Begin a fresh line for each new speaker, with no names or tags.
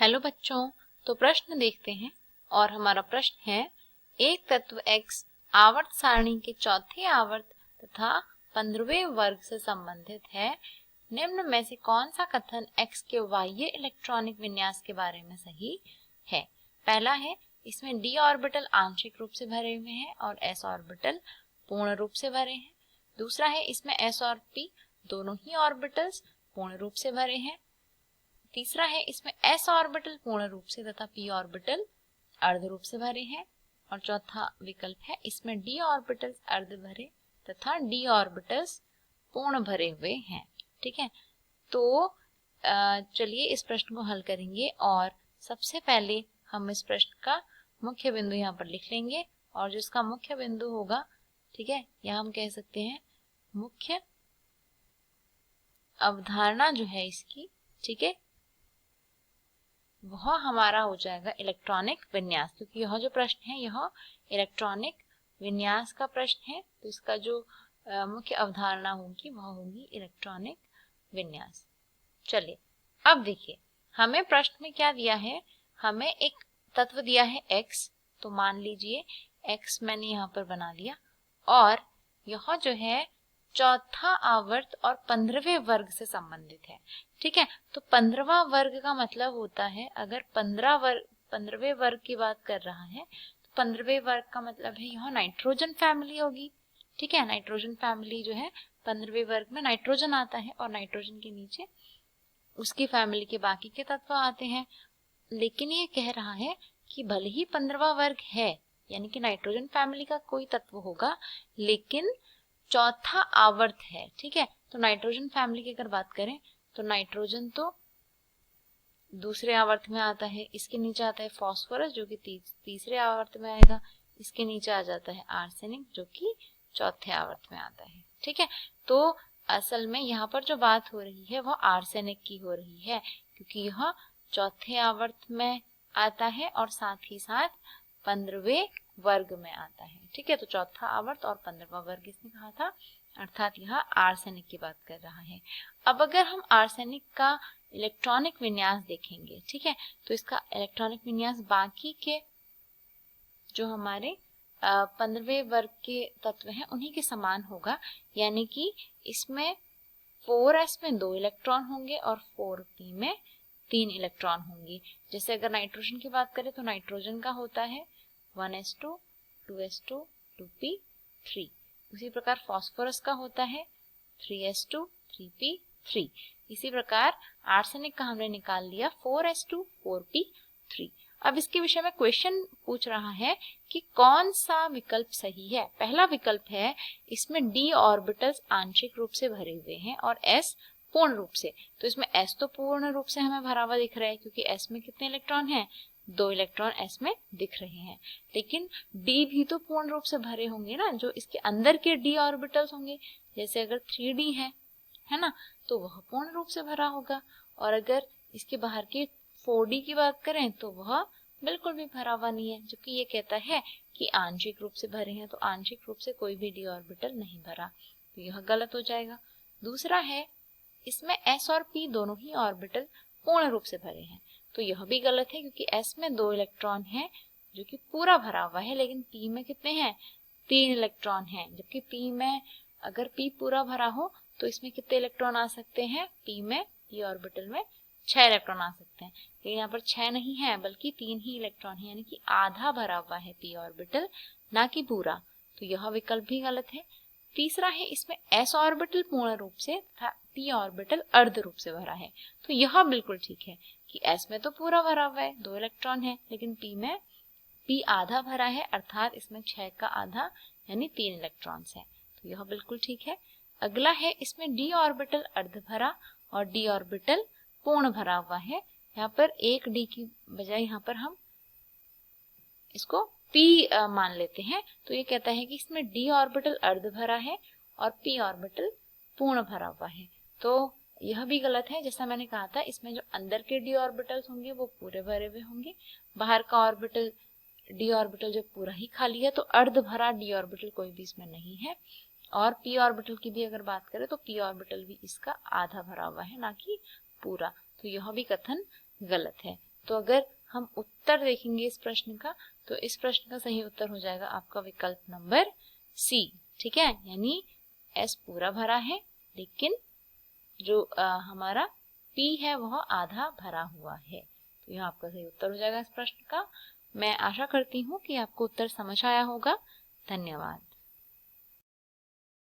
Hello बच्चों, तो प्रश्न देखते हैं और हमारा प्रश्न है एक तत्व x आवर्त सारणी के चौथे आवर्त तथा 15वें वर्ग से संबंधित है। निम्न में से कौन सा कथन x के बाह्य इलेक्ट्रॉनिक विन्यास के बारे में सही है। पहला है इसमें d ऑर्बिटल आंशिक रूप से भरे हुए हैं और s ऑर्बिटल पूर्ण रूप से भरे हैं। दूसरा है इसमें s और p दोनों ही ऑर्बिटल्स पूर्ण रूप से भरे हैं। तीसरा है इसमें s ऑर्बिटल पूर्ण रूप से तथा p ऑर्बिटल अर्ध रूप से भरे हैं। और चौथा विकल्प है इसमें d ऑर्बिटल्स अर्ध भरे तथा d ऑर्बिटल्स पूर्ण भरे हुए हैं। ठीक है, तो चलिए इस प्रश्न को हल करेंगे और सबसे पहले हम इस प्रश्न का मुख्य बिंदु यहाँ पर लिख लेंगे और जो इसका मुख्य बिंदु होगा, ठीक है, या हम कह सकते हैं मुख्य अवधारणा जो है इसकी, ठीक है, वह हमारा हो जाएगा इलेक्ट्रॉनिक विन्यास, क्योंकि यह जो प्रश्न है यह इलेक्ट्रॉनिक विन्यास का प्रश्न है। तो इसका जो मुख्य अवधारणा होगी वह होगी इलेक्ट्रॉनिक विन्यास। चलिए अब देखिए हमें प्रश्न में क्या दिया है, हमें एक तत्व दिया है x, तो मान लीजिए x मैंने यहाँ पर बना लिया और यह जो है चौथा आवर्त और 15वें वर्ग से संबंधित है। ठीक है, तो 15वां वर्ग का मतलब होता है अगर 15वें वर्ग की बात कर रहा है तो 15वें वर्ग का मतलब है यह नाइट्रोजन फैमिली होगी। ठीक है, नाइट्रोजन फैमिली जो है 15वें वर्ग में नाइट्रोजन आता है और नाइट्रोजन के नीचे उसकी फैमिली के बाकी के तत्व आते हैं। लेकिन ये कह रहा है कि भले ही 15वां वर्ग है यानी कि नाइट्रोजन फैमिली का कोई तत्व होगा लेकिन चौथा आवर्त है। ठीक है, तो नाइट्रोजन फैमिली की अगर बात करें तो नाइट्रोजन तो दूसरे आवर्त में आता है, इसके नीचे आता है फास्फोरस जो कि तीसरे आवर्त में आएगा, इसके नीचे आ जाता है आर्सेनिक जो कि चौथे आवर्त में आता है। ठीक है, तो असल में यहाँ पर जो बात हो रही है वह आर्सेनिक की हो रही है क्योंकि यह चौथे आवर्त में आता है और साथ ही साथ 15वें वर्ग में आता है। ठीक है, तो चौथा आवर्त और 15वां वर्ग इसने कहा था, अर्थात यह आर्सेनिक की बात कर रहा है। अब अगर हम आर्सेनिक का इलेक्ट्रॉनिक विन्यास देखेंगे, ठीक है, तो इसका इलेक्ट्रॉनिक विन्यास बाकी के जो हमारे 15वें वर्ग के तत्व हैं उन्हीं के समान होगा, यानी कि इसमें 4s में 2 इलेक्ट्रॉन होंगे और 4p में 3 इलेक्ट्रॉन होंगी। जैसे अगर नाइट्रोजन की बात करें तो नाइट्रोजन का होता है 1s2 2s2 2p3। उसी प्रकार फास्फोरस का होता है 3s2 3p3। इसी प्रकार आर्सेनिक का हमने निकाल लिया 4s2 4p3। अब इसके विषय में क्वेश्चन पूछ रहा है कि कौन सा विकल्प सही है। पहला विकल्प है इसमें d ऑर्बिटल्स आंशिक रूप से भरे हुए हैं और s पूर्ण रूप से। तो इसमें s तो पूर्ण रूप से हमें भरा हुआ दिख रहा है क्योंकि s में कितने इलेक्ट्रॉन हैं, 2 इलेक्ट्रॉन s में दिख रहे हैं। लेकिन d भी तो पूर्ण रूप से भरे होंगे ना, जो इसके अंदर के d ऑर्बिटल्स होंगे। जैसे अगर 3d है ना, तो वह पूर्ण रूप से भरा होगा और अगर इसके बाहर के 4d की बात करें तो वह बिल्कुल भी भरा हुआ नहीं है, जबकि ये कहता है कि आंशिक रूप से भरे हैं, तो आंशिक रूप से कोई भी d ऑर्बिटल नहीं भरा, तो यह गलत हो जाएगा। दूसरा है इसमें s और p दोनों ही ऑर्बिटल पूर्ण रूप से भरे हैं, तो यह भी गलत है क्योंकि s में 2 इलेक्ट्रॉन है जो कि पूरा भरा हुआ है, लेकिन p में कितने हैं, 3 इलेक्ट्रॉन हैं। जबकि p में अगर p पूरा भरा हो तो इसमें कितने इलेक्ट्रॉन आ सकते हैं, p में p ऑर्बिटल में 6 इलेक्ट्रॉन आ सकते हैं, लेकिन यहाँ पर 6 नहीं है बल्कि 3 ही इलेक्ट्रॉन है, यानी कि आधा भरा हुआ है p ऑर्बिटल, ना कि पूरा, तो यह विकल्प भी गलत है। तीसरा है इसमें s ऑर्बिटल पूर्ण रूप से तथा p ऑर्बिटल अर्ध रूप से भरा है, तो यह बिल्कुल ठीक है कि s में तो पूरा भरा हुआ है, 2 इलेक्ट्रॉन है, लेकिन p में p आधा भरा है, अर्थात इसमें 6 का आधा यानी 3 इलेक्ट्रॉन्स है, तो यह बिल्कुल ठीक है। अगला है इसमें d ऑर्बिटल अर्ध भरा और d ऑर्बिटल पूर्ण भरा हुआ है। यहाँ पर एक d की बजाय यहाँ पर हम इसको p मान लेते हैं, तो ये कहता है कि इसमें d ऑर्बिटल अर्ध भरा है और p ऑर्बिटल पूर्ण भरा हुआ है, तो यह भी गलत है। जैसा मैंने कहा था इसमें जो अंदर के d ऑर्बिटल्स होंगे वो पूरे भरे हुए होंगे, बाहर का ऑर्बिटल d ऑर्बिटल जब पूरा ही खाली है तो अर्ध भरा d ऑर्बिटल कोई भी इसमें नहीं है। और p ऑर्बिटल की भी अगर बात करें तो p ऑर्बिटल भी इसका आधा भरा हुआ है, ना कि पूरा, तो यह भी कथन गलत है। तो अगर हम उत्तर देखेंगे इस प्रश्न का, तो इस प्रश्न का सही उत्तर हो जाएगा आपका विकल्प नंबर सी। ठीक है, यानी एस पूरा भरा है लेकिन जो हमारा पी है वह आधा भरा हुआ है। तो यह आपका सही उत्तर हो जाएगा इस प्रश्न का। मैं आशा करती हूँ कि आपको उत्तर समझ आया होगा। धन्यवाद।